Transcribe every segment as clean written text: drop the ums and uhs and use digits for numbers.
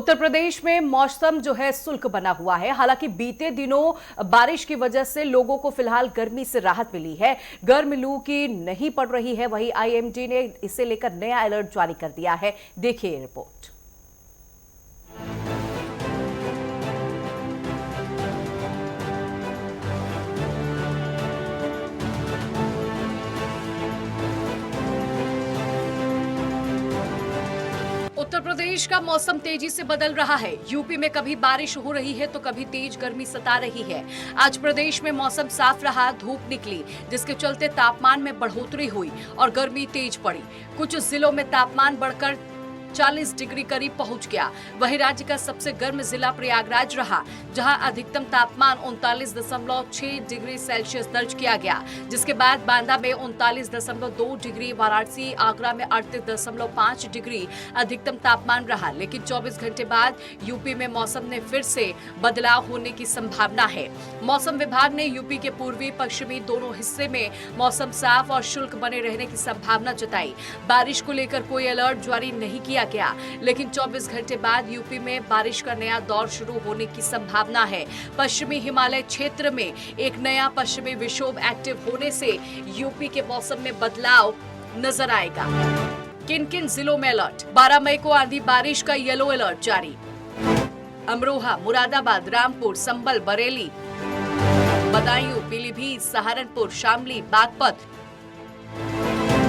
उत्तर प्रदेश में मौसम जो है शुष्क बना हुआ है। हालांकि बीते दिनों बारिश की वजह से लोगों को फिलहाल गर्मी से राहत मिली है। गर्म लू की नहीं पड़ रही है। वहीं आईएमडी ने इसे लेकर नया अलर्ट जारी कर दिया है। देखिए रिपोर्ट। उत्तर प्रदेश का मौसम तेजी से बदल रहा है। यूपी में कभी बारिश हो रही है तो कभी तेज गर्मी सता रही है। आज प्रदेश में मौसम साफ रहा, धूप निकली, जिसके चलते तापमान में बढ़ोतरी हुई और गर्मी तेज पड़ी। कुछ जिलों में तापमान बढ़कर 40 डिग्री करीब पहुंच गया। वहीं राज्य का सबसे गर्म जिला प्रयागराज रहा, जहां अधिकतम तापमान 39.6 डिग्री सेल्सियस दर्ज किया गया, जिसके बाद बांदा में 39.2 डिग्री, वाराणसी आगरा में 38.5 डिग्री अधिकतम तापमान रहा। लेकिन 24 घंटे बाद यूपी में मौसम ने फिर से बदलाव होने की संभावना है। मौसम विभाग ने यूपी के पूर्वी पश्चिमी दोनों हिस्से में मौसम साफ और शुष्क बने रहने की संभावना जताई। बारिश को लेकर कोई अलर्ट जारी नहीं किया गया, लेकिन 24 घंटे बाद यूपी में बारिश का नया दौर शुरू होने की संभावना है। पश्चिमी हिमालय क्षेत्र में एक नया पश्चिमी विक्षोभ एक्टिव होने से यूपी के मौसम में बदलाव नजर आएगा। किन किन जिलों में अलर्ट? 12 मई को आंधी बारिश का येलो अलर्ट जारी। अमरोहा, मुरादाबाद, रामपुर, संभल, बरेली, बदायूं, पीलीभीत, सहारनपुर, शामली, बागपत,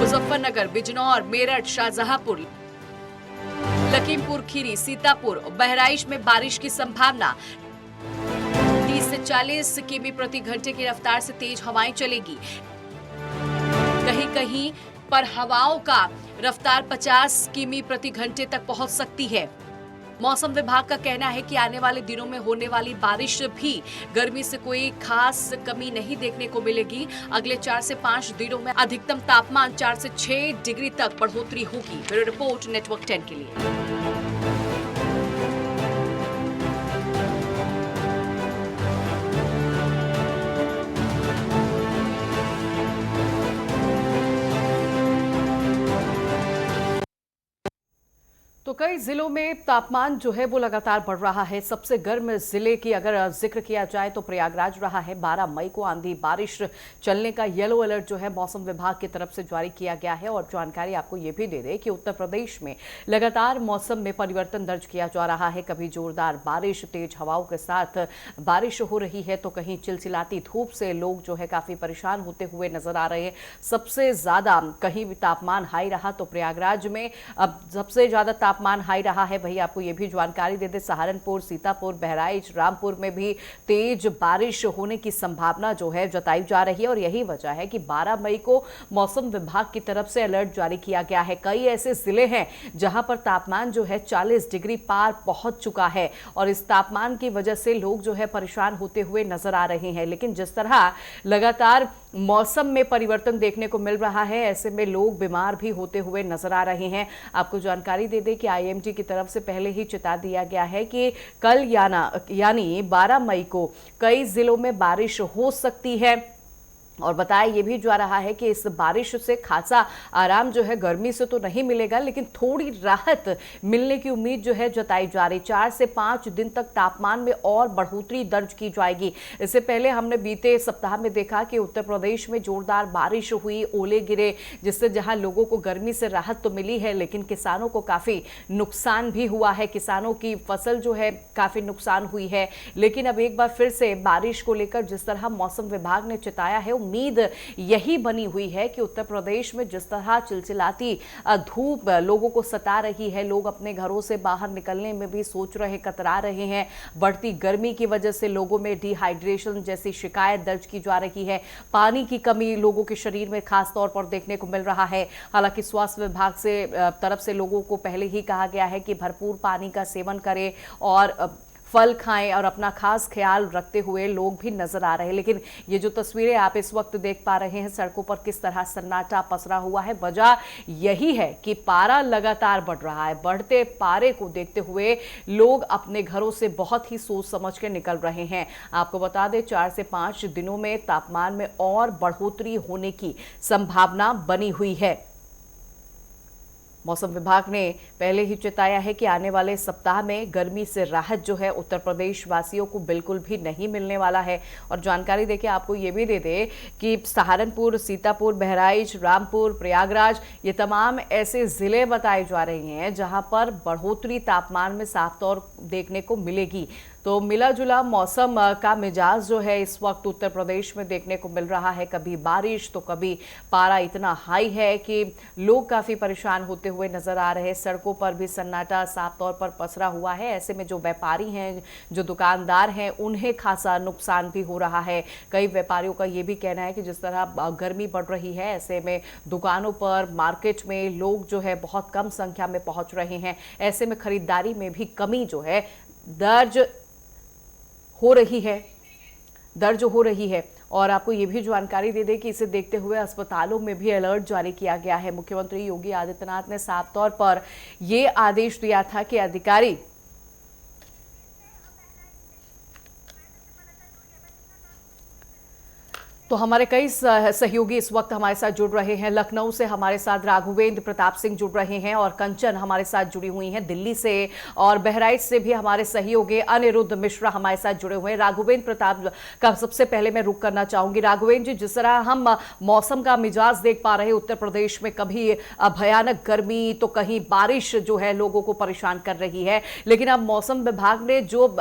मुजफ्फरनगर, बिजनौर, मेरठ, शाहजहांपुर, लखीमपुर खीरी, सीतापुर, बहराइच में बारिश की संभावना। 30 से 40 किमी प्रति घंटे की रफ्तार से तेज हवाएं चलेगी। कहीं कहीं पर हवाओं का रफ्तार 50 किमी प्रति घंटे तक पहुंच सकती है। मौसम विभाग का कहना है कि आने वाले दिनों में होने वाली बारिश भी गर्मी से कोई खास कमी नहीं देखने को मिलेगी। अगले 4 से 5 दिनों में अधिकतम तापमान 4 से 6 डिग्री तक बढ़ोतरी होगी। ब्यूरो रिपोर्ट, नेटवर्क 10 के लिए। तो कई जिलों में तापमान जो है वो लगातार बढ़ रहा है। सबसे गर्म जिले की अगर जिक्र किया जाए तो प्रयागराज रहा है। 12 मई को आंधी बारिश चलने का येलो अलर्ट जो है मौसम विभाग की तरफ से जारी किया गया है। और जानकारी आपको ये भी दे दें कि उत्तर प्रदेश में लगातार मौसम में परिवर्तन दर्ज किया जा रहा है। कभी जोरदार बारिश, तेज हवाओं के साथ बारिश हो रही है तो कहीं चिलचिलाती धूप से लोग जो है काफी परेशान होते हुए नजर आ रहे हैं। सबसे ज्यादा कहीं भी तापमान हाई रहा तो प्रयागराज में अब सबसे ज्यादा तापमान हाई रहा है। वहीं आपको यह भी जानकारी दे दे, सहारनपुर, सीतापुर, बहराइच, रामपुर में भी तेज बारिश होने की संभावना जो है जताई जा रही है। और यही वजह है कि 12 मई को मौसम विभाग की तरफ से अलर्ट जारी किया गया है। कई ऐसे जिले हैं जहां पर तापमान जो है 40 डिग्री पार पहुंच चुका है और इस तापमान की वजह से लोग जो है परेशान होते हुए नजर आ रहे हैं। लेकिन जिस तरह लगातार मौसम में परिवर्तन देखने को मिल रहा है, ऐसे में लोग बीमार भी होते हुए नजर आ रहे हैं। आपको जानकारी दे दें कि आईएमडी की तरफ से पहले ही चेता दिया गया है कि कल यानी 12 मई को कई जिलों में बारिश हो सकती है। और बताया यह भी जा रहा है कि इस बारिश से खासा आराम जो है गर्मी से तो नहीं मिलेगा, लेकिन थोड़ी राहत मिलने की उम्मीद जो है जताई जा रही। 4 से 5 दिन तक तापमान में और बढ़ोतरी दर्ज की जाएगी। इससे पहले हमने बीते सप्ताह में देखा कि उत्तर प्रदेश में जोरदार बारिश हुई, ओले गिरे, जिससे जहां लोगों को गर्मी से राहत तो मिली है लेकिन किसानों को काफी नुकसान भी हुआ है। किसानों की फसल जो है काफी नुकसान हुई है। लेकिन अब एक बार फिर से बारिश को लेकर जिस तरह मौसम विभाग ने चेताया है, उम्मीद यही बनी हुई है कि उत्तर प्रदेश में जिस तरह चिलचिलाती धूप लोगों को सता रही है, लोग अपने घरों से बाहर निकलने में भी सोच रहे, कतरा रहे हैं। बढ़ती गर्मी की वजह से लोगों में डिहाइड्रेशन जैसी शिकायत दर्ज की जा रही है। पानी की कमी लोगों के शरीर में खास तौर पर देखने को मिल रहा है। हालांकि स्वास्थ्य विभाग से तरफ से लोगों को पहले ही कहा गया है कि भरपूर पानी का सेवन करें और फल खाएं और अपना खास ख्याल रखते हुए लोग भी नजर आ रहे हैं। लेकिन ये जो तस्वीरें आप इस वक्त देख पा रहे हैं, सड़कों पर किस तरह सन्नाटा पसरा हुआ है, वजह यही है कि पारा लगातार बढ़ रहा है। बढ़ते पारे को देखते हुए लोग अपने घरों से बहुत ही सोच समझ के निकल रहे हैं। आपको बता दें 4 से 5 दिनों में तापमान में और बढ़ोतरी होने की संभावना बनी हुई है। मौसम विभाग ने पहले ही चेताया है कि आने वाले सप्ताह में गर्मी से राहत जो है उत्तर प्रदेश वासियों को बिल्कुल भी नहीं मिलने वाला है। और जानकारी देके आपको ये भी दे दे कि सहारनपुर, सीतापुर, बहराइच, रामपुर, प्रयागराज ये तमाम ऐसे जिले बताए जा रहे हैं जहां पर बढ़ोतरी तापमान में साफ तौर देखने को मिलेगी। तो मिला जुला मौसम का मिजाज जो है इस वक्त उत्तर प्रदेश में देखने को मिल रहा है। कभी बारिश तो कभी पारा इतना हाई है कि लोग काफी परेशान होते हुए नजर आ रहे हैं। सड़कों पर भी सन्नाटा साफ तौर पर पसरा हुआ है। ऐसे में जो व्यापारी हैं, जो दुकानदार हैं, उन्हें खासा नुकसान भी हो रहा है। कई व्यापारियों का ये भी कहना है कि जिस तरह गर्मी बढ़ रही है, ऐसे में दुकानों पर, मार्केट में लोग जो है बहुत कम संख्या में पहुंच रहे हैं। ऐसे में खरीदारी में भी कमी जो है दर्ज हो रही है। और आपको ये भी जानकारी दे दें कि इसे देखते हुए अस्पतालों में भी अलर्ट जारी किया गया है। मुख्यमंत्री योगी आदित्यनाथ ने साफ तौर पर यह आदेश दिया था कि अधिकारी तो हमारे कई सहयोगी इस वक्त हमारे साथ जुड़ रहे हैं। लखनऊ से हमारे साथ राघवेंद्र प्रताप सिंह जुड़ रहे हैं और कंचन हमारे साथ जुड़ी हुई हैं दिल्ली से, और बहराइच से भी हमारे सहयोगी अनिरुद्ध मिश्रा हमारे साथ जुड़े हुए हैं। राघवेंद्र प्रताप का सबसे पहले मैं रुक करना चाहूंगी। राघवेंद्र जी, जिस तरह हम मौसम का मिजाज देख पा रहे हैं उत्तर प्रदेश में, कभी भयानक गर्मी तो कहीं बारिश जो है लोगों को परेशान कर रही है, लेकिन अब मौसम विभाग ने जो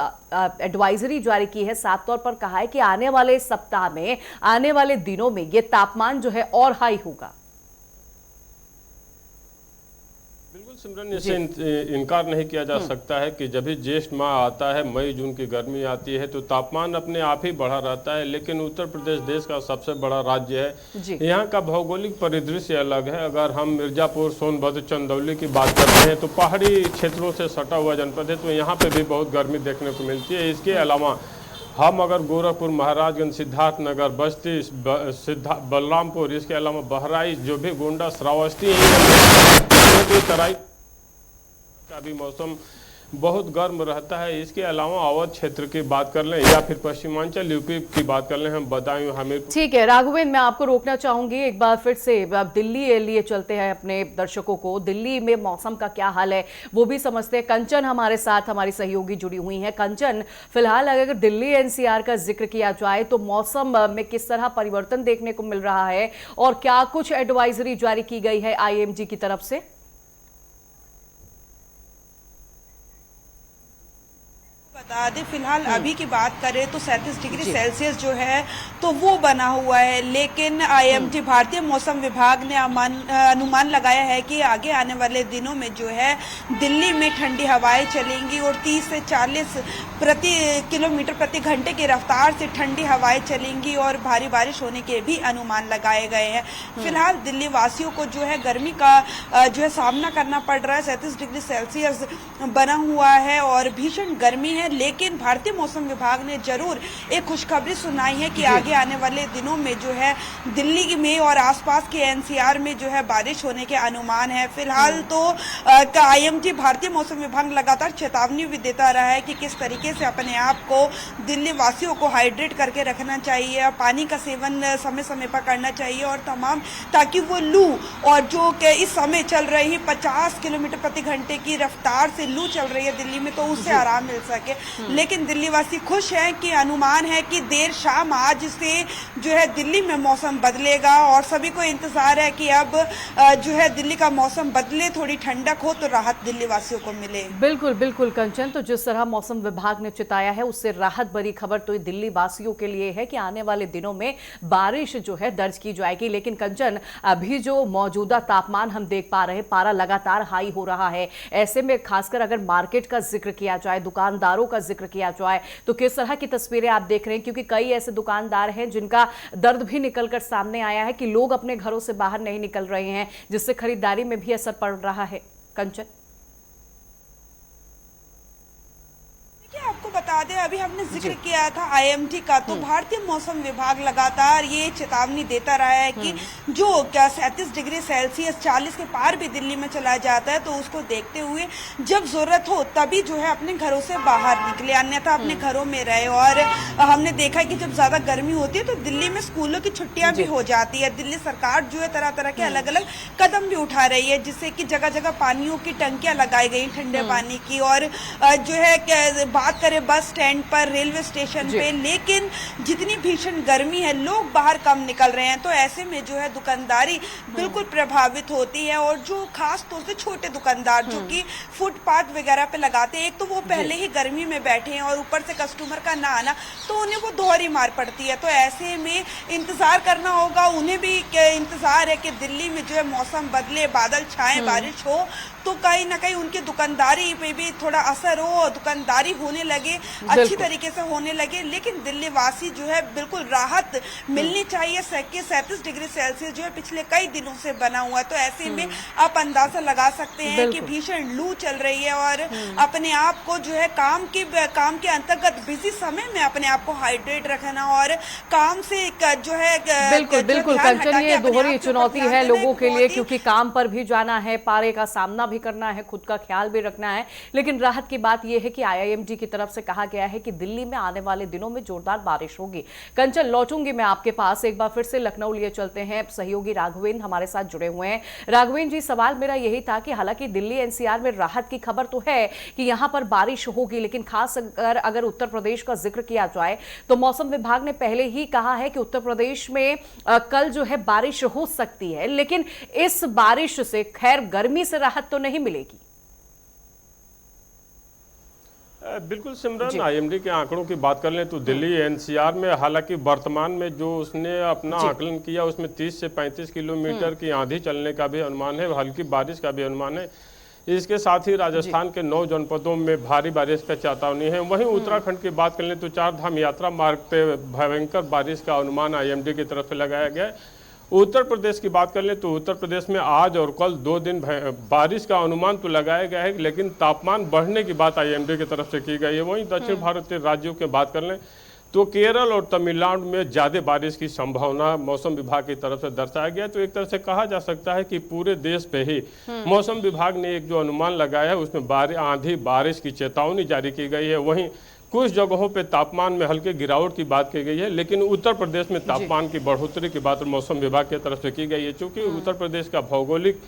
एडवाइजरी जारी की है साफ तौर पर कहा है कि आने वाले सप्ताह में, आने वाले दिनों में ये तापमान जो है और हाई होगा। बिल्कुल सिमरन, इससे इनकार नहीं किया जा सकता है कि जब भी ज्येष्ठ माह आता है, मई जून की गर्मी आती है, तो तापमान अपने आप ही बढ़ा रहता है। लेकिन उत्तर प्रदेश देश का सबसे बड़ा राज्य है। यहाँ का भौगोलिक परिदृश्य अलग है। अगर हम मिर्जापुर, सोनभद्र, चंदौली की बात करते हैं तो पहाड़ी क्षेत्रों से सटा हुआ जनपद है, तो यहाँ पे भी बहुत गर्मी देखने को मिलती है। इसके अलावा हम अगर गोरखपुर, महाराजगंज, सिद्धार्थनगर, बस्ती, बलरामपुर, इसके अलावा बहराइच, जो भी गोंडा, श्रावस्ती, तराई का भी मौसम बहुत गर्म रहता है। इसके अलावा अवध क्षेत्र की बात कर लें या फिर पश्चिमांचल यूपी की बात कर लें, हम बदायूं, हमीरपुर। ठीक है राघवेंद्र, मैं आपको रोकना चाहूंगी एक बार फिर से। अब दिल्ली लिए चलते हैं अपने दर्शकों को। दिल्ली में मौसम का क्या हाल है वो भी समझते हैं। कंचन हमारे साथ, हमारी सहयोगी जुड़ी हुई है। कंचन, फिलहाल अगर दिल्ली एनसीआर का जिक्र किया जाए तो मौसम में किस तरह परिवर्तन देखने को मिल रहा है और क्या कुछ एडवाइजरी जारी की गई है आईएमडी की तरफ से? बता दें, फिलहाल अभी की बात करें तो 37 डिग्री सेल्सियस जो है तो वो बना हुआ है। लेकिन आईएमडी भारतीय मौसम विभाग ने अनुमान लगाया है कि आगे आने वाले दिनों में जो है दिल्ली में ठंडी हवाएं चलेंगी और 30 से 40 किलोमीटर प्रति घंटे की रफ्तार से ठंडी हवाएं चलेंगी और भारी बारिश होने के भी अनुमान लगाए गए हैं। फिलहाल दिल्ली वासियों को जो है गर्मी का जो है सामना करना पड़ रहा है। 37 डिग्री सेल्सियस बना हुआ है और भीषण गर्मी है। लेकिन भारतीय मौसम विभाग ने जरूर एक खुशखबरी सुनाई है कि आगे आने वाले दिनों में जो है दिल्ली में और आसपास के एनसीआर में जो है बारिश होने के अनुमान है। फिलहाल तो आईएमडी भारतीय मौसम विभाग लगातार चेतावनी भी देता रहा है कि किस तरीके से अपने आप को दिल्ली वासियों को हाइड्रेट करके रखना चाहिए, पानी का सेवन समय समय पर करना चाहिए और तमाम, ताकि वो लू और जो इस समय चल रही 50 किलोमीटर प्रति घंटे की रफ्तार से लू चल रही है दिल्ली में, तो उससे आराम मिल सके। लेकिन दिल्ली वासी खुश हैं कि अनुमान है कि देर शाम आज से जो है दिल्ली में मौसम बदलेगा और सभी को इंतजार है कि अब जो है दिल्ली का मौसम बदले, थोड़ी ठंडक हो तो राहत दिल्ली वासियों को मिले। बिल्कुल बिल्कुल कंचन, तो जिस तरह मौसम विभाग ने चिताया है उससे राहत भरी खबर तो दिल्ली वासियों के लिए है कि आने वाले दिनों में बारिश जो है दर्ज की जाएगी। लेकिन कंचन, अभी जो मौजूदा तापमान हम देख पा रहे हैं, पारा लगातार हाई हो रहा है। ऐसे में खासकर अगर मार्केट का जिक्र किया जाए, दुकानदारों का जिक्र किया जाए, तो किस तरह की तस्वीरें आप देख रहे हैं? क्योंकि कई ऐसे दुकानदार हैं जिनका दर्द भी निकलकर सामने आया है कि लोग अपने घरों से बाहर नहीं निकल रहे हैं, जिससे खरीदारी में भी असर पड़ रहा है। कंचन, आपको बता बता दें, अभी हमने जिक्र किया था आईएमडी का, तो भारतीय मौसम विभाग लगातार ये चेतावनी देता रहा है कि जो 37 डिग्री सेल्सियस 40 के पार भी दिल्ली में चला जाता है, तो उसको देखते हुए जब जरूरत हो तभी जो है अपने घरों से बाहर निकले, अन्यथा अपने घरों में रहे। और हमने देखा कि जब ज्यादा गर्मी होती है तो दिल्ली में स्कूलों की छुट्टियां भी हो जाती है। दिल्ली सरकार जो है तरह तरह के अलग अलग कदम भी उठा रही है, जिससे कि जगह जगह पानियों की टंकियां लगाई गई ठंडे पानी की। और जो है बात करें बस स्टैंड पर, रेलवे स्टेशन पे, लेकिन जितनी भीषण गर्मी है लोग बाहर कम निकल रहे हैं, तो ऐसे में जो है दुकानदारी बिल्कुल प्रभावित होती है। और जो खास तौर से छोटे दुकानदार जो कि फुटपाथ वगैरह पे लगाते हैं, एक तो वो पहले ही गर्मी में बैठे हैं और ऊपर से कस्टमर का ना आना, तो उन्हें वो दोहरी मार पड़ती है। तो ऐसे में इंतजार करना होगा, उन्हें भी इंतजार है कि दिल्ली में जो है मौसम बदले, बादल छाए, बारिश हो, तो कहीं ना कहीं उनकी दुकानदारी पे भी थोड़ा असर हो, दुकानदारी होने लगे, अच्छी तरीके से होने लगे। लेकिन दिल्ली वासी जो है बिल्कुल राहत मिलनी चाहिए। 37 डिग्री सेल्सियस जो है पिछले कई दिनों से बना हुआ है, तो ऐसे में आप अंदाजा लगा सकते हैं कि भीषण लू चल रही है। और अपने आप को जो है काम के अंतर्गत बिजी समय में अपने आप को हाइड्रेट रखना और काम से जो है बिल्कुल कंचन, ये दोहरी चुनौती है लोगों के लिए, क्योंकि काम पर भी जाना है, पारे का सामना भी करना है, खुद का ख्याल भी रखना है। लेकिन राहत की बात यह है कि आईआईएमडी की तरफ से कहा गया है कि दिल्ली में आने वाले दिनों में जोरदार बारिश होगी। कंचन, लौटूंगी मैं आपके पास, एक बार फिर से लखनऊ लिए चलते हैं। सहयोगी राघवेंद्र हमारे साथ जुड़े हुए हैं। राघवेंद्र जी, सवाल मेरा यही था कि हालांकि दिल्ली एनसीआर में राहत की खबर तो है कि यहां पर बारिश होगी, लेकिन खास अगर उत्तर प्रदेश का जिक्र किया जाए तो मौसम विभाग ने पहले ही कहा है कि उत्तर प्रदेश में कल जो है बारिश हो सकती है, लेकिन इस बारिश से खैर गर्मी से राहत तो नहीं मिलेगी। बिल्कुल सिमरन, आईएमडी के आंकड़ों की बात कर लें तो दिल्ली एनसीआर में हालांकि वर्तमान में जो उसने अपना आकलन किया उसमें 30 से 35 किलोमीटर की आंधी चलने का भी अनुमान है, हल्की बारिश का भी अनुमान है। इसके साथ ही राजस्थान के 9 जनपदों में भारी बारिश का चेतावनी है। वहीं उत्तराखंड की बात कर लें तो 4 धाम यात्रा मार्ग पे भयंकर बारिश का अनुमान आईएमडी की तरफ से लगाया गया है। उत्तर प्रदेश की बात कर लें तो उत्तर प्रदेश में आज और कल 2 दिन बारिश का अनुमान तो लगाया गया है, लेकिन तापमान बढ़ने की बात आईएमडी की तरफ से की गई है। वहीं दक्षिण भारतीय राज्यों की बात कर लें तो केरल और तमिलनाडु में ज़्यादा बारिश की संभावना मौसम विभाग की तरफ से दर्शाया गया। तो एक तरह से कहा जा सकता है कि पूरे देश पे ही मौसम विभाग ने एक जो अनुमान लगाया है उसमें आंधी बारिश की चेतावनी जारी की गई है। वहीं कुछ जगहों पे तापमान में हल्के गिरावट की बात की गई है, लेकिन उत्तर प्रदेश में तापमान की बढ़ोतरी की बात मौसम विभाग की तरफ से की गई है। चूँकि उत्तर प्रदेश का भौगोलिक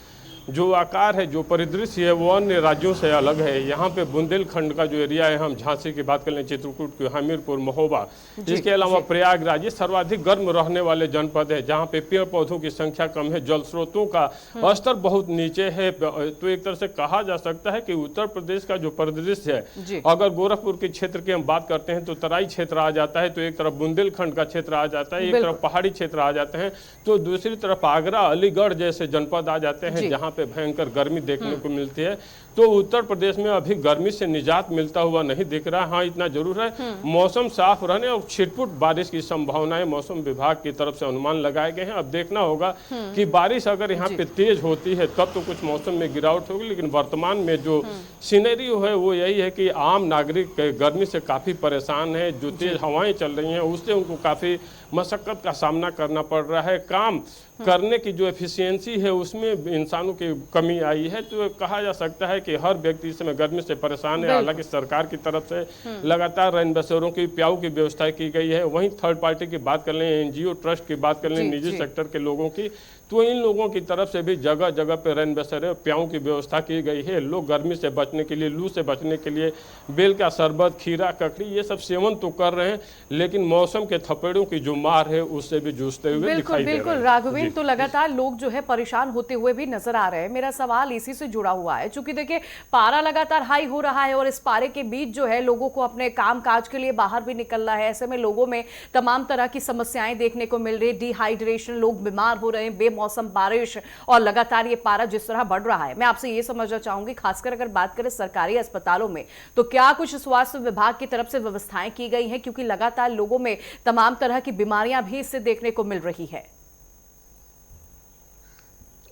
जो आकार है, जो परिदृश्य है, वो अन्य राज्यों से अलग है। यहाँ पे बुंदेलखंड का जो एरिया है, हम झांसी की बात कर लें, चित्रकूट, हमीरपुर, महोबा, इसके अलावा प्रयागराज, ये सर्वाधिक गर्म रहने वाले जनपद है, जहाँ पे पेड़ पौधों की संख्या कम है, जल स्रोतों का स्तर बहुत नीचे है। तो एक तरह से कहा जा सकता है कि उत्तर प्रदेश का जो परिदृश्य है, अगर गोरखपुर के क्षेत्र की हम बात करते हैं तो तराई क्षेत्र आ जाता है, तो एक तरफ बुंदेलखंड का क्षेत्र आ जाता है, एक तरफ पहाड़ी क्षेत्र आ जाते हैं, तो दूसरी तरफ आगरा, अलीगढ़ जैसे जनपद आ जाते हैं जहाँ पे भयंकर गर्मी देखने को मिलती है। तो उत्तर प्रदेश में अभी गर्मी से निजात मिलता हुआ नहीं दिख रहा। हाँ, इतना जरूर है मौसम साफ रहने और छिटपुट बारिश की संभावनाएं मौसम विभाग की तरफ से अनुमान लगाए गए हैं। अब देखना होगा कि बारिश अगर यहाँ पे तेज होती है तब तो कुछ मौसम में गिरावट होगी, लेकिन वर्तमान में जो सिनेरियो है वो यही है कि आम नागरिक गर्मी से काफी परेशान है। जो तेज हवाएं चल रही हैं उससे उनको काफी मशक्कत का सामना करना पड़ रहा है। काम करने की जो एफिशिएंसी है उसमें इंसानों की कमी आई है। तो कहा जा सकता है कि हर व्यक्ति इस समय गर्मी से परेशान है। हालांकि सरकार की तरफ से लगातार रैन बसेरों की प्याऊ की व्यवस्था की गई है। वहीं थर्ड पार्टी की बात कर लें, एनजीओ ट्रस्ट की बात कर लें, निजी सेक्टर के लोगों की, तो इन लोगों की तरफ से भी जगह जगह पे रैन बसेरे प्याऊ की व्यवस्था की गई है। लोग गर्मी से बचने के लिए, लू से बचने के लिए बेल का शरबत, खीरा, ककड़ी ये सब सेवन तो कर रहे हैं, लेकिन मौसम के थपेड़ों की जो मार है उससे भी जूझते हुए दिखाई दे रहे हैं। बिल्कुल राघवेंद्र, तो लगातार लोग जो है परेशान होते हुए भी नजर आ रहे हैं। मेरा सवाल इसी से जुड़ा हुआ है, चूंकि देखिए पारा लगातार हाई हो रहा है और इस पारे के बीच जो है लोगों को अपने काम काज के लिए बाहर भी निकलना है। ऐसे में लोगों में तमाम तरह की समस्याएं देखने को मिल रही है, डिहाइड्रेशन, लोग बीमार हो रहे हैं, बेमौसम बारिश और लगातार ये पारा जिस तरह बढ़ रहा है। मैं आपसे ये समझना चाहूंगी, खासकर अगर बात करें सरकारी अस्पतालों में, तो क्या कुछ स्वास्थ्य विभाग की तरफ से व्यवस्थाएं की गई हैं, क्योंकि लगातार लोगों में तमाम तरह की बीमारियां भी इससे देखने को मिल रही है।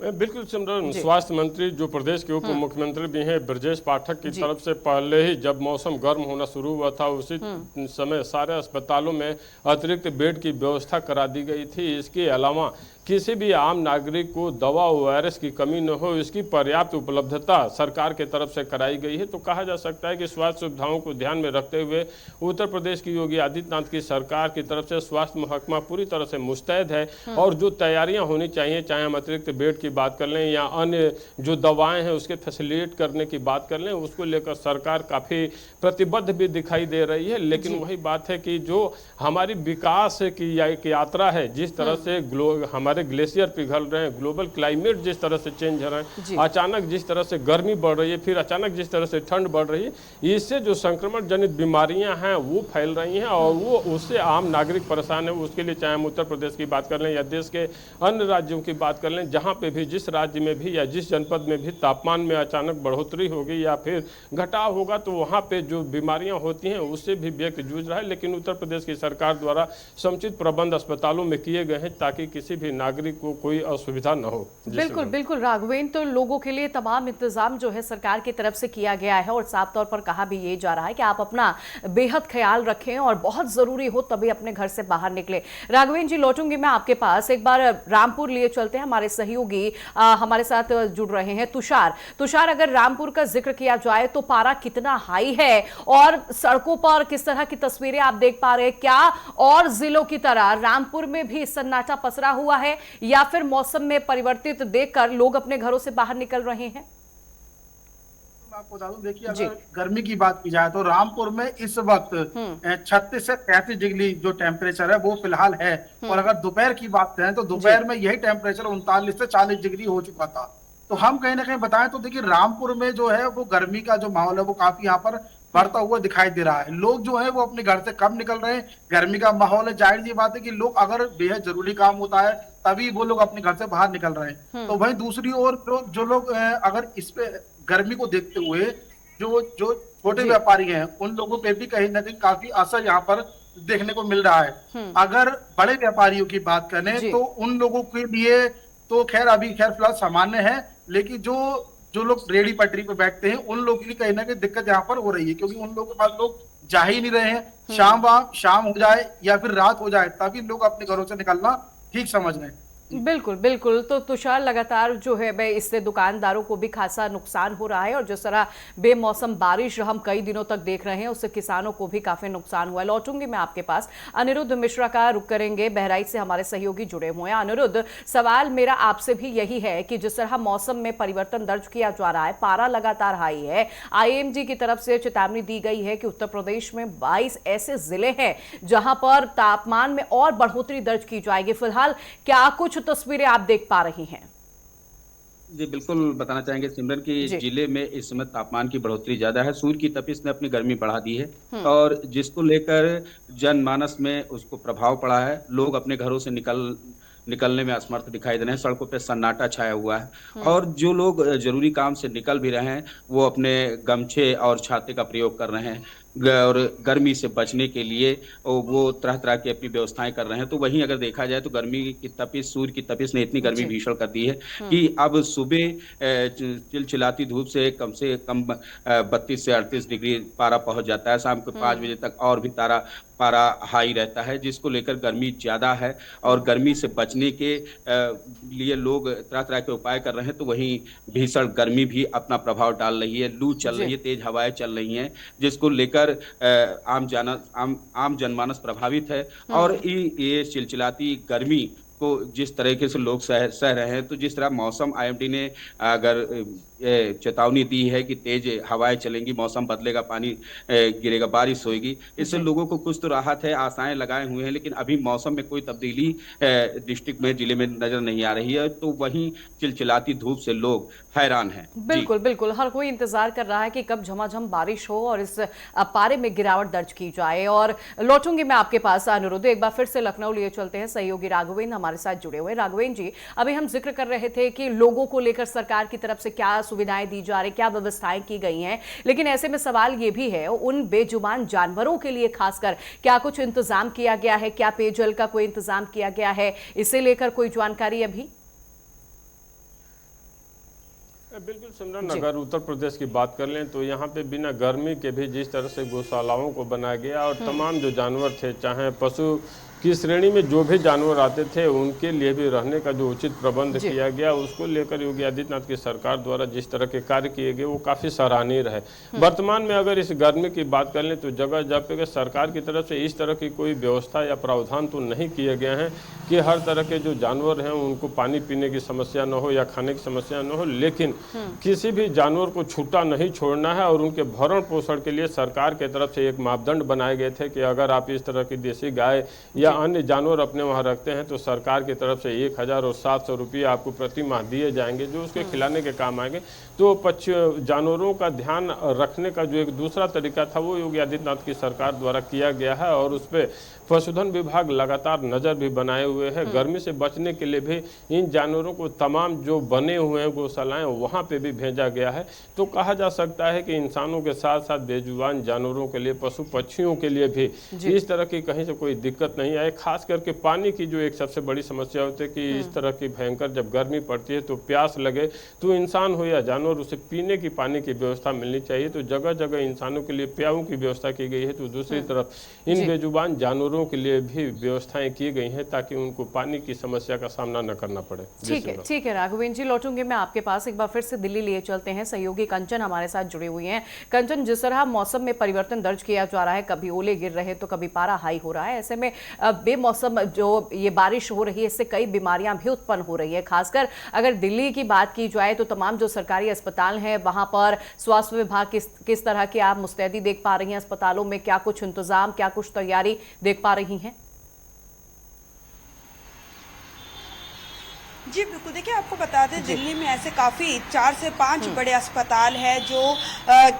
बिल्कुल सिमरन, स्वास्थ्य मंत्री जो प्रदेश के उप मुख्यमंत्री भी हैं ब्रजेश पाठक की तरफ से पहले ही जब मौसम गर्म होना शुरू हुआ था उसी समय सारे अस्पतालों में अतिरिक्त बेड की व्यवस्था करा दी गई थी। इसके अलावा किसी भी आम नागरिक को दवा ORS की कमी न हो, इसकी पर्याप्त उपलब्धता सरकार के तरफ से कराई गई है। तो कहा जा सकता है कि स्वास्थ्य सुविधाओं को ध्यान में रखते हुए उत्तर प्रदेश की योगी आदित्यनाथ की सरकार की तरफ से स्वास्थ्य महकमा पूरी तरह से मुस्तैद है और जो तैयारियां होनी चाहिए, चाहे हम अतिरिक्त बेड की बात कर लें या अन्य जो दवाएं हैं उसके फैसिलिटेट करने की बात कर लें, उसको लेकर सरकार काफ़ी प्रतिबद्ध भी दिखाई दे रही है। लेकिन वही बात है कि जो हमारी विकास की यात्रा है, जिस तरह से हमारे ग्लेशियर पिघल रहे हैं, ग्लोबल क्लाइमेट जिस तरह से चेंज हो रहा है, अचानक जिस तरह से गर्मी बढ़ रही है, फिर अचानक जिस तरह से ठंड बढ़ रही है, इससे जो संक्रमण जनित बीमारियां हैं वो फैल रही हैं और वो उससे आम नागरिक परेशान है। उसके लिए चाहे हम उत्तर प्रदेश की बात कर लें या देश के अन्य राज्यों की बात कर लें, जहाँ पे भी जिस राज्य में भी या जिस जनपद में भी तापमान में अचानक बढ़ोतरी होगी या फिर घटाव होगा तो वहाँ पे जो बीमारियाँ होती हैं उससे भी व्यक्ति जूझ रहा है। लेकिन उत्तर प्रदेश की सरकार द्वारा समुचित प्रबंध अस्पतालों में किए गए हैं ताकि किसी भी नागरिक को कोई असुविधा न हो। बिल्कुल बिल्कुल राघवेन, तो लोगों के लिए तमाम इंतजाम जो है सरकार की तरफ से किया गया है और साफ तौर पर कहा भी ये जा रहा है कि आप अपना बेहद ख्याल रखें और बहुत जरूरी हो तभी अपने घर से बाहर निकले। राघवेन जी, लौटूंगी मैं आपके पास, एक बार रामपुर लिए चलते हैं। हमारे सहयोगी हमारे साथ जुड़ रहे हैं तुषार, अगर रामपुर का जिक्र किया जाए तो पारा कितना हाई है और सड़कों पर किस तरह की तस्वीरें आप देख पा रहे हैं? क्या और जिलों की तरह रामपुर में भी सन्नाटा पसरा हुआ है या फिर मौसम में परिवर्तित देखकर लोग अपने घरों से बाहर निकल रहे हैं? मैं आपको बता दूं, देखिए अगर गर्मी की बात की जाए तो रामपुर में इस वक्त 36 से 33 डिग्री जो टेम्परेचर है वो फिलहाल है। और अगर दोपहर की बात करें तो दोपहर में यही टेम्परेचर 39 से 40 डिग्री हो चुका था। तो हम कहीं ना कहीं बताएं तो देखिए रामपुर में जो है वो गर्मी का जो माहौल है वो काफी यहाँ पर बढ़ता हुआ दिखाई दे रहा है। लोग जो है वो अपने घर से कम निकल रहे हैं, गर्मी का माहौल है। जाहिर सी बात है कि लोग अगर बेहद जरूरी काम होता है तभी वो लोग अपने घर से बाहर निकल रहे हैं। तो वहीं दूसरी ओर जो लोग अगर इस पे गर्मी को देखते हुए जो छोटे व्यापारी हैं उन लोगों पे भी कहीं ना कहीं काफी असर यहाँ पर देखने को मिल रहा है। अगर बड़े व्यापारियों की बात करें तो उन लोगों के लिए तो खैर फिलहाल सामान्य है, लेकिन जो लोग रेहड़ी पटरी पे बैठते हैं उन लोगों की कहीं ना कहीं दिक्कत यहाँ पर हो रही है, क्योंकि उन लोगों के पास लोग जा ही नहीं रहे हैं। शाम हो जाए या फिर रात हो जाए तभी लोग अपने घरों से निकलना ठीक समझ रहे हैं। बिल्कुल बिल्कुल, तो तुषार लगातार जो है भाई इससे दुकानदारों को भी खासा नुकसान हो रहा है और जिस तरह बेमौसम बारिश हम कई दिनों तक देख रहे हैं उससे किसानों को भी काफी नुकसान हुआ है। लौटूंगी मैं आपके पास, अनिरुद्ध मिश्रा का रुख करेंगे, बहराइच से हमारे सहयोगी जुड़े हुए हैं। अनिरुद्ध, सवाल मेरा आपसे भी यही है कि जिस तरह मौसम में परिवर्तन दर्ज किया जा रहा है, पारा लगातार हाई है, IMD की तरफ से चेतावनी दी गई है कि उत्तर प्रदेश में 22 ऐसे जिले हैं जहां पर तापमान में और बढ़ोतरी दर्ज की जाएगी। फिलहाल क्या कुछ तस्वीरें आप देख पा रही हैं? जी बिल्कुल बताना चाहेंगे सिमरन की जिले में इस समय तापमान की बढ़ोतरी ज्यादा है। सूर्य की तपिश ने अपनी गर्मी बढ़ा दी है और जिसको लेकर जनमानस में उसको प्रभाव पड़ा है। लोग अपने घरों से निकलने में असमर्थ दिखाई दे रहे हैं। सड़कों पे सन्नाटा छाया हुआ है और जो लोग जरूरी काम से निकल भी रहे हैं वो अपने गमछे और छाते का प्रयोग कर रहे हैं और गर्मी से बचने के लिए वो तरह तरह की अपनी व्यवस्थाएं कर रहे हैं। तो वहीं अगर देखा जाए तो गर्मी की तपिश, सूर्य की तपिश ने इतनी गर्मी भीषण कर दी है कि अब सुबह चिलचिलाती धूप से कम 32 से 38 डिग्री पारा पहुंच जाता है। शाम को 5 बजे तक और भी पारा हाई रहता है, जिसको लेकर गर्मी ज्यादा है और गर्मी से बचने के लिए लोग तरह तरह के उपाय कर रहे हैं। तो वहीं भीषण गर्मी भी अपना प्रभाव डाल रही है, लू चल रही है, तेज हवाएं चल रही हैं, जिसको लेकर आम जनमानस प्रभावित है। और ये चिलचिलाती गर्मी को जिस तरीके से लोग सह रहे हैं, तो जिस तरह मौसम IMD ने अगर चेतावनी दी है कि तेज हवाएं चलेंगी, मौसम बदलेगा, पानी गिरेगा, बारिश होगी, इससे लोगों को कुछ तो राहत है, आशाएं लगाए हुए हैं। लेकिन अभी मौसम में कोई तब्दीली डिस्ट्रिक्ट में, जिले में नजर नहीं आ रही है। तो वहीं चिलचिलाती धूप से लोग हैरान हैं। बिल्कुल बिल्कुल, हर कोई इंतजार कर रहा है कि कब झमाझम बारिश हो और इस पारे में गिरावट दर्ज की जाए। और लौटूंगी मैं आपके पास अनिरुद्ध, एक बार फिर से लखनऊ लिए चलते हैं। सहयोगी राघवेन हमारे साथ जुड़े हुए। राघवेन जी, अभी हम जिक्र कर रहे थे कि लोगों को लेकर सरकार की तरफ से क्या सुविधाएं दी जा रही, क्या व्यवस्थाएं की गई हैं, लेकिन ऐसे में सवाल ये भी है उन बेजुबान जानवरों के लिए खासकर क्या कुछ इंतजाम किया गया है? क्या पेयजल का कोई इंतजाम किया गया है? इसे लेकर कोई जानकारी अभी? बिल्कुल सिमरन, अगर उत्तर प्रदेश की बात कर लें तो यहाँ पे बिना गर्मी के भी जिस तरह से गौशालाओं को बनाया गया और तमाम जो जानवर थे, चाहे पशु की श्रेणी में जो भी जानवर आते थे, उनके लिए भी रहने का जो उचित प्रबंध किया गया, उसको लेकर योगी आदित्यनाथ की सरकार द्वारा जिस तरह के कार्य किए गए वो काफ़ी सराहनीय रहे। वर्तमान में अगर इस गर्मी की बात कर लें तो जगह जगह सरकार की तरफ से इस तरह की कोई व्यवस्था या प्रावधान तो नहीं किए गए हैं कि हर तरह के जो जानवर हैं उनको पानी पीने की समस्या न हो या खाने की समस्या न हो, लेकिन किसी भी जानवर को छूटा नहीं छोड़ना है। और उनके भरण पोषण के लिए सरकार की तरफ से एक मापदंड बनाए गए थे कि अगर आप इस तरह की देसी गाय या अन्य जानवर अपने वहां रखते हैं तो सरकार की तरफ से 1,700 रुपये आपको प्रति माह दिए जाएंगे, जो उसके खिलाने के काम आएंगे। तो जानवरों का ध्यान रखने का जो एक दूसरा तरीका था वो योगी आदित्यनाथ की सरकार द्वारा किया गया है और उस पर पशुधन विभाग लगातार नज़र भी बनाए हुए है। गर्मी से बचने के लिए भी इन जानवरों को तमाम जो बने हुए हैं गौशालाएं वहाँ पे भी भेजा गया है। तो कहा जा सकता है कि इंसानों के साथ साथ बेजुबान जानवरों के लिए, पशु पक्षियों के लिए भी इस तरह की कहीं से कोई दिक्कत नहीं आए। खास करके पानी की जो एक सबसे बड़ी समस्या होती है कि इस तरह की भयंकर जब गर्मी पड़ती है तो प्यास लगे तो इंसान हो या जानवर, उसे पीने की पानी की व्यवस्था मिलनी चाहिए। तो जगह जगह इंसानों के लिए प्याऊ की व्यवस्था की गई है, तो दूसरी तरफ इन बेजुबान जानवरों के लिए भी व्यवस्थाएं की गई हैं ताकि उनको पानी की समस्या का सामना न करना पड़े। ठीक है राघवेंद्र जी, लौटूंगे मैं आपके पास। एक बार फिर से दिल्ली लिए चलते हैं, सहयोगी कंचन हमारे साथ जुड़े हुए हैं। कंचन, जिस तरह मौसम में परिवर्तन दर्ज किया जा रहा है, कभी ओले गिर रहे तो कभी पारा हाई हो रहा है, ऐसे में बेमौसम जो ये बारिश हो रही है इससे कई बीमारियां भी उत्पन्न हो रही है। खासकर अगर दिल्ली की बात की जाए तो तमाम जो सरकारी अस्पताल हैं वहां पर स्वास्थ्य विभाग किस तरह की आप मुस्तैदी देख पा रही हैं? अस्पतालों में क्या कुछ इंतजाम, क्या कुछ तैयारी देख पा रही हैं? जी बिल्कुल, देखिए आपको बता दें दिल्ली में ऐसे काफ़ी 4 से 5 बड़े अस्पताल हैं जो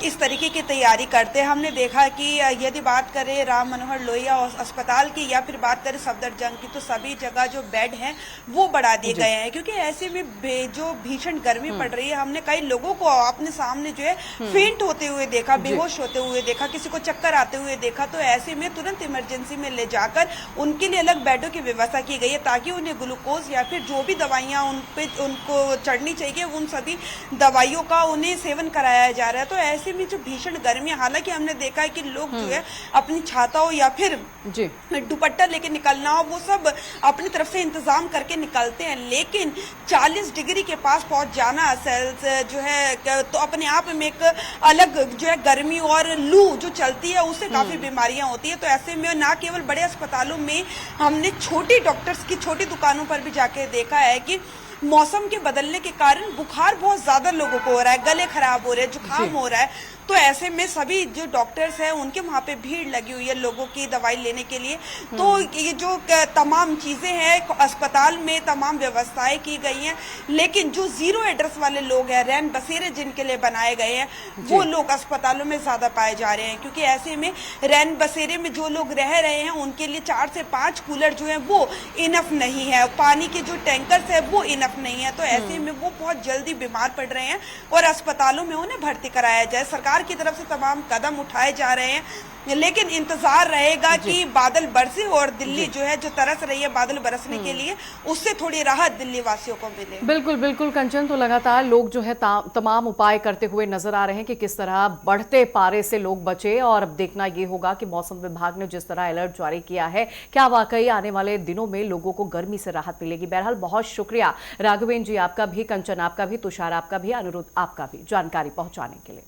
इस तरीके की तैयारी करते हैं। हमने देखा कि यदि बात करें राम मनोहर लोहिया अस्पताल की या फिर बात करें सफदरजंग की, तो सभी जगह जो बेड हैं वो बढ़ा दिए गए हैं, क्योंकि ऐसे में जो भीषण गर्मी पड़ रही है। हमने कई लोगों को अपने सामने जो है फेंट होते हुए देखा, बेहोश होते हुए देखा, किसी को चक्कर आते हुए देखा। तो ऐसे में तुरंत इमरजेंसी में ले जाकर उनके लिए अलग बेडों की व्यवस्था की गई है ताकि उन्हें ग्लूकोज या फिर जो भी दवाइयाँ उनको चढ़नी चाहिए, उन सभी दवाइयों का उन्हें सेवन कराया जा रहा है। तो ऐसे में जो भीषण गर्मी, हालांकि हमने देखा है कि लोग जो है अपनी छाताओं या फिर दुपट्टा लेके निकलना हो, वो सब अपनी तरफ से इंतजाम करके निकलते हैं, लेकिन 40 डिग्री के पास पहुंच जाना सेल्स जो है तो अपने आप में एक अलग जो है गर्मी और लू जो चलती है उससे काफी बीमारियां होती है। तो ऐसे में ना केवल बड़े अस्पतालों में, हमने छोटी डॉक्टर्स की छोटी दुकानों पर भी जाके देखा है कि मौसम के बदलने के कारण बुखार बहुत ज्यादा लोगों को हो रहा है, गले खराब हो रहे हैं, जुकाम हो रहा है। तो ऐसे में सभी जो डॉक्टर्स हैं उनके वहाँ पे भीड़ लगी हुई है लोगों की दवाई लेने के लिए। तो ये जो तमाम चीजें हैं अस्पताल में, तमाम व्यवस्थाएं की गई हैं, लेकिन जो जीरो एड्रेस वाले लोग हैं, रैन बसेरे जिनके लिए बनाए गए हैं, वो लोग अस्पतालों में ज्यादा पाए जा रहे हैं। क्योंकि ऐसे में रैन बसेरे में जो लोग रह रहे हैं उनके लिए 4 से 5 कूलर जो है वो इनफ नहीं है, पानी के जो टैंकर्स है वो इनफ नहीं है। तो ऐसे में वो बहुत जल्दी बीमार पड़ रहे हैं और अस्पतालों में उन्हें भर्ती कराया जाए। सरकार की तरफ से तमाम कदम उठाए जा रहे हैं, लेकिन इंतजार रहेगा कि बादल बरसे और दिल्ली जो है, जो तरस रही है बादल बरसने के लिए, उससे थोड़ी राहत दिल्ली वासियों को मिले। बिल्कुल बिल्कुल कंचन, तो लगातार लोग जो है तमाम उपाय करते हुए नजर आ रहे हैं कि किस तरह बढ़ते पारे से लोग बचे। और अब देखना ये होगा कि मौसम विभाग ने जिस तरह अलर्ट जारी किया है, क्या वाकई आने वाले दिनों में लोगों को गर्मी से राहत मिलेगी। बहरहाल बहुत शुक्रिया राघवेंद्र जी आपका भी, कंचन आपका भी, तुषार आपका भी, अनुरुद्ध आपका भी जानकारी पहुंचाने के लिए।